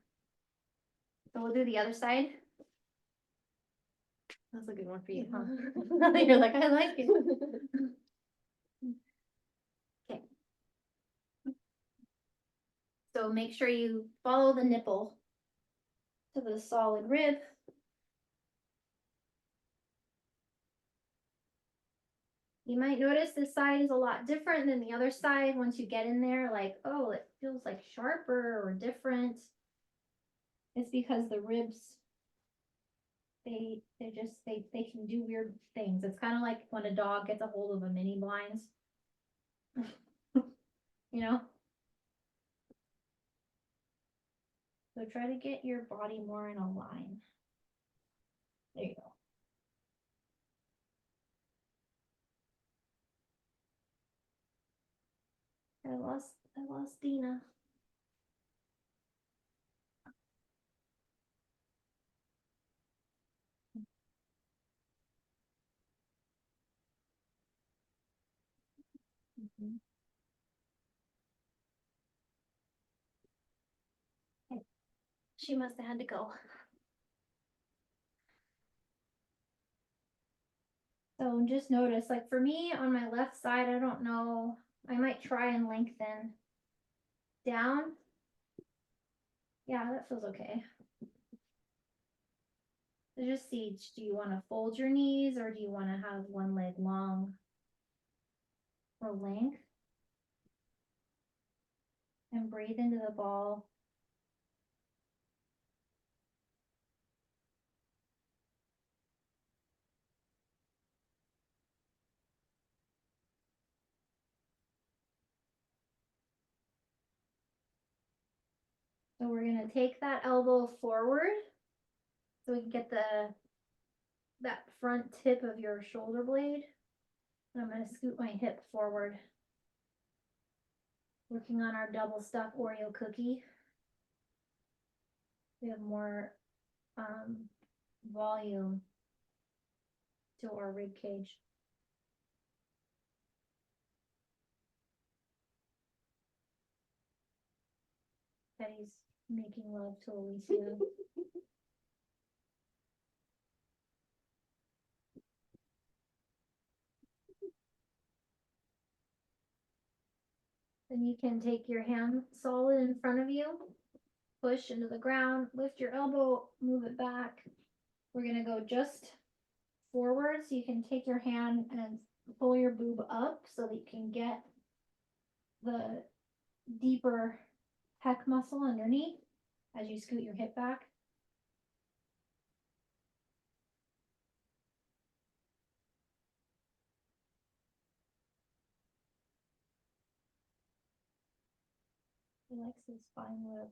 S1: So we'll do the other side. That's a good one for you, huh? You're like, I like it. Okay. So make sure you follow the nipple to the solid rib. You might notice this side is a lot different than the other side once you get in there, like, oh, it feels like sharper or different. It's because the ribs, they can do weird things. It's kind of like when a dog gets a hold of a mini blinds. You know? So try to get your body more in a line. There you go. I lost Dina. She must have had to go. So just notice, like for me on my left side, I don't know, I might try and lengthen down. Yeah, that feels okay. So just see, do you want to fold your knees or do you want to have one leg long or length? And breathe into the ball. So we're going to take that elbow forward so we can get that front tip of your shoulder blade. And I'm going to scoot my hip forward. Working on our double stuffed Oreo cookie. We have more volume to our rib cage. Betty's making love to Alicia. Then you can take your hand solid in front of you, push into the ground, lift your elbow, move it back. We're going to go just forward, so you can take your hand and pull your boob up so that you can get the deeper pec muscle underneath as you scoot your hip back. He likes his spine lift.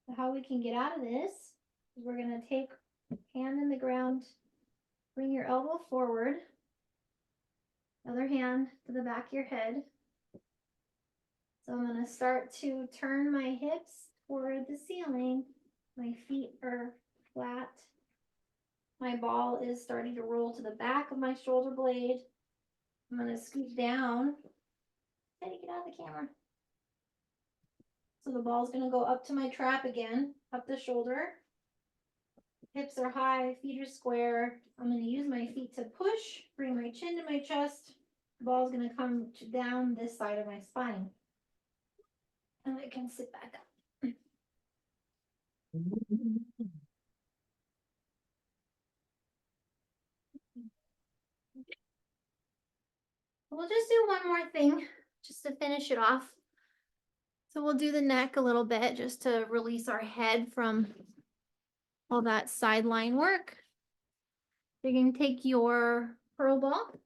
S1: So how we can get out of this is we're going to take hand in the ground, bring your elbow forward, other hand to the back of your head. So I'm going to start to turn my hips toward the ceiling. My feet are flat. My ball is starting to roll to the back of my shoulder blade. I'm going to scoot down. How do you get out of the camera? So the ball's gonna go up to my trap again, up the shoulder. Hips are high, feet are square. I'm gonna use my feet to push, bring my chin to my chest. The ball's gonna come down this side of my spine. And I can sit back up. We'll just do one more thing, just to finish it off. So we'll do the neck a little bit, just to release our head from all that sideline work. You can take your pearl ball.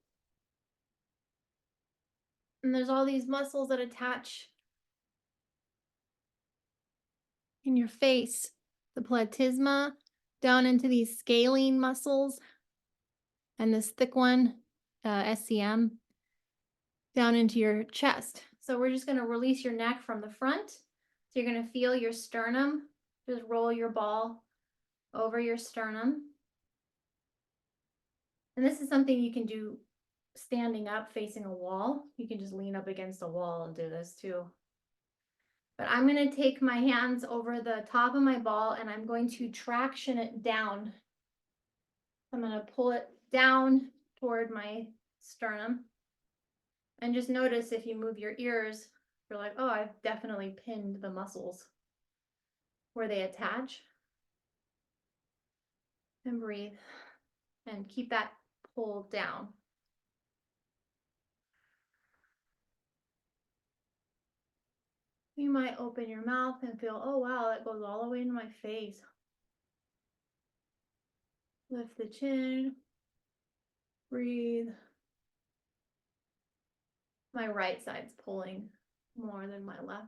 S1: And there's all these muscles that attach in your face, the platysma, down into these scalene muscles, and this thick one, SCM, down into your chest. So we're just gonna release your neck from the front. So you're gonna feel your sternum, just roll your ball over your sternum. And this is something you can do standing up facing a wall. You can just lean up against a wall and do this too. But I'm gonna take my hands over the top of my ball and I'm going to traction it down. I'm gonna pull it down toward my sternum. And just notice if you move your ears, you're like, oh, I've definitely pinned the muscles where they attach. And breathe. And keep that pull down. You might open your mouth and feel, oh wow, that goes all the way into my face. Lift the chin. Breathe. My right side's pulling more than my left.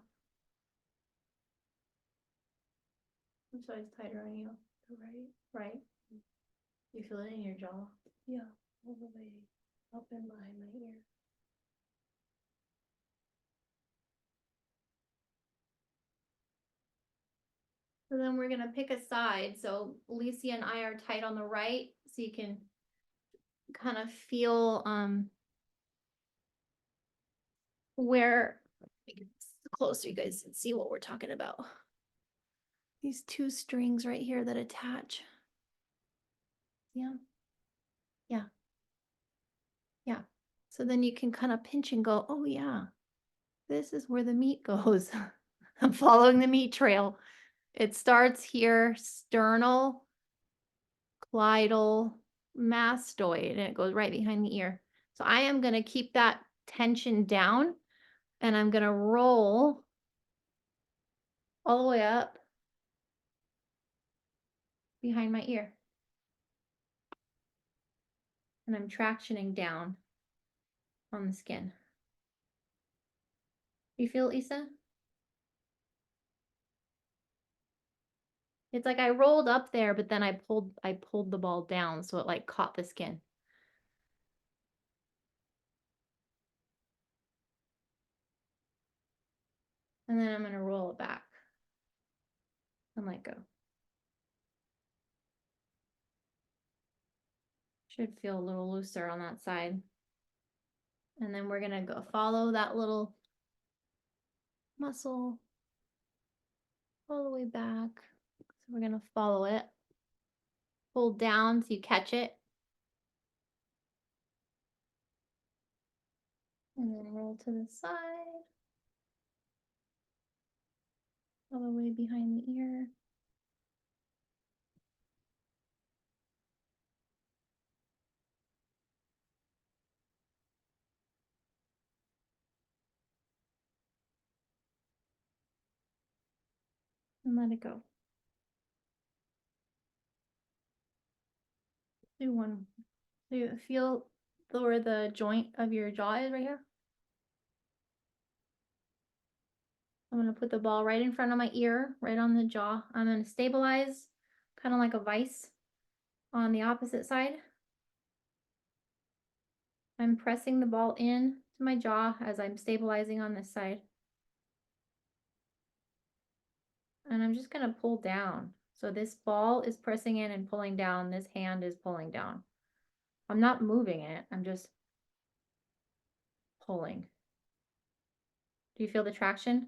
S1: Which side's tighter on you?
S5: The right,
S1: Right. You feel it in your jaw.
S5: yeah, all the way up and behind my ear.
S1: So then we're gonna pick a side. So Alicia and I are tight on the right, so you can kind of feel where closer you guys can see what we're talking about. These two strings right here that attach. Yeah. Yeah. Yeah. So then you can kind of pinch and go, oh yeah, this is where the meat goes. I'm following the meat trail. It starts here, sternal, clitoral, mastoid, and it goes right behind the ear. So I am going to keep that tension down and I'm going to roll all the way up behind my ear. And I'm tractioning down on the skin. You feel it, Issa? It's like I rolled up there, but then I pulled the ball down so it like caught the skin. And then I'm gonna roll it back and let go. Should feel a little looser on that side. And then we're gonna go follow that little muscle all the way back. So we're gonna follow it. Pull down so you catch it. And then roll to the side. All the way behind the ear. And let it go. Do one. So you feel where the joint of your jaw is right here? I'm gonna put the ball right in front of my ear, right on the jaw. I'm gonna stabilize, kind of like a vice on the opposite side. I'm pressing the ball in to my jaw as I'm stabilizing on this side. And I'm just gonna pull down. So this ball is pressing in and pulling down. This hand is pulling down. I'm not moving it. I'm just pulling. Do you feel the traction?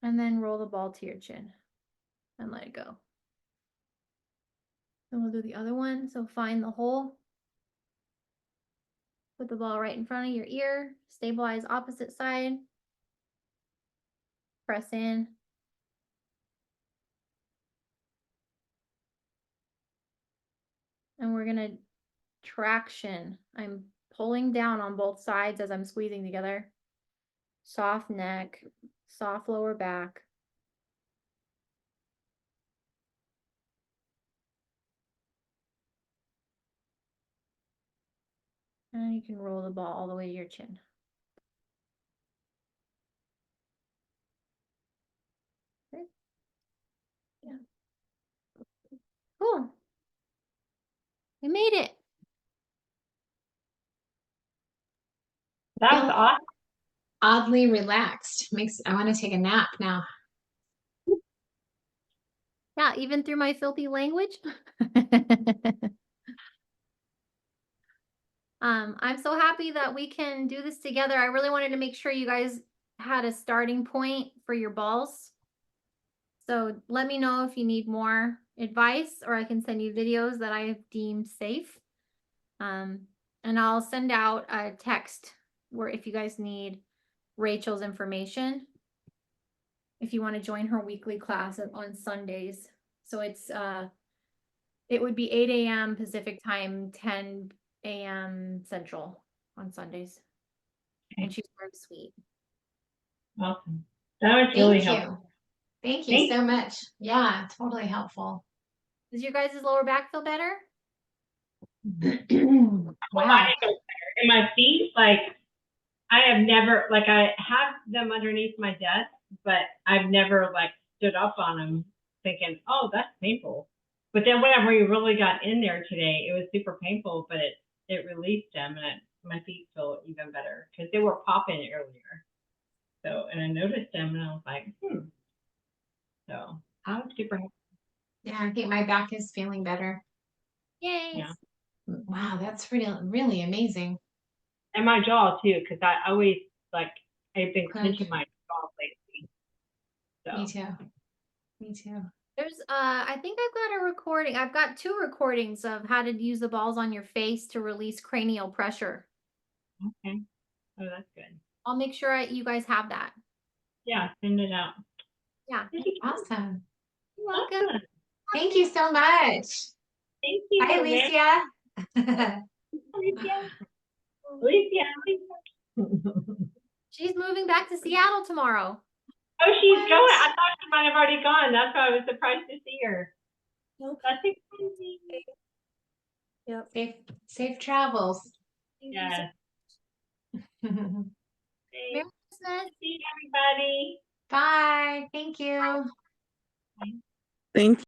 S1: And then roll the ball to your chin and let it go. Then we'll do the other one. So find the hole. Put the ball right in front of your ear. Stabilize opposite side. Press in. And we're gonna traction. I'm pulling down on both sides as I'm squeezing together. Soft neck, soft lower back. And you can roll the ball all the way to your chin. Okay. Yeah. Cool. We made it.
S3: That was
S2: Feel
S3: awesome.
S2: oddly relaxed. I want to take a nap now.
S1: Yeah, even through my filthy language. I'm so happy that we can do this together. I really wanted to make sure you guys had a starting point for your balls. So let me know if you need more advice, or I can send you videos that I have deemed safe. And I'll send out a text where if you guys need Rachel's information, if you want to join her weekly class on Sundays. So it would be 8 a.m. Pacific time, 10 a.m. Central on Sundays. And she's very sweet.
S3: Awesome. That was really
S2: Thank
S3: helpful.
S2: you. Thank you so much. Yeah, totally helpful.
S1: Does your guys' lower back feel better?
S3: Well,
S2: Wow.
S3: I didn't go there. And my feet, like, I have never, like, I have them underneath my desk, but I've never, like, stood up on them thinking, oh, that's painful. But then whenever we really got in there today, it was super painful, but it released them, and my feet feel even better because they were popping earlier. So, and I noticed them, and I was like, So I was super happy.
S2: Yeah, I think my back is feeling better.
S1: Yay.
S3: Yeah.
S2: Wow, that's really amazing.
S3: And my jaw too, because I always like I've been
S2: Good.
S3: clenching my jaw lately.
S2: Me
S3: So
S2: too. Me too.
S1: There's I think I've got a recording. I've got 2 recordings of how to use the balls on your face to release cranial pressure.
S3: okay. Oh, that's good.
S1: I'll make sure you guys have that.
S3: Yeah, send it out.
S1: Yeah.
S2: Awesome.
S1: You're welcome.
S3: Awesome.
S2: Thank you so much.
S3: Thank you.
S2: Hi, Alicia.
S3: Alicia. Alicia.
S1: She's moving back to Seattle tomorrow.
S3: Oh, she's
S2: What?
S3: going. I thought she might have already gone. That's why I was surprised to see her.
S1: Nope.
S3: That's exciting.
S1: Yep.
S2: Safe travels.
S3: Yes.
S1: Merry
S3: Thanks.
S1: Christmas.
S3: See you, everybody.
S2: Bye. Thank you.
S4: Thank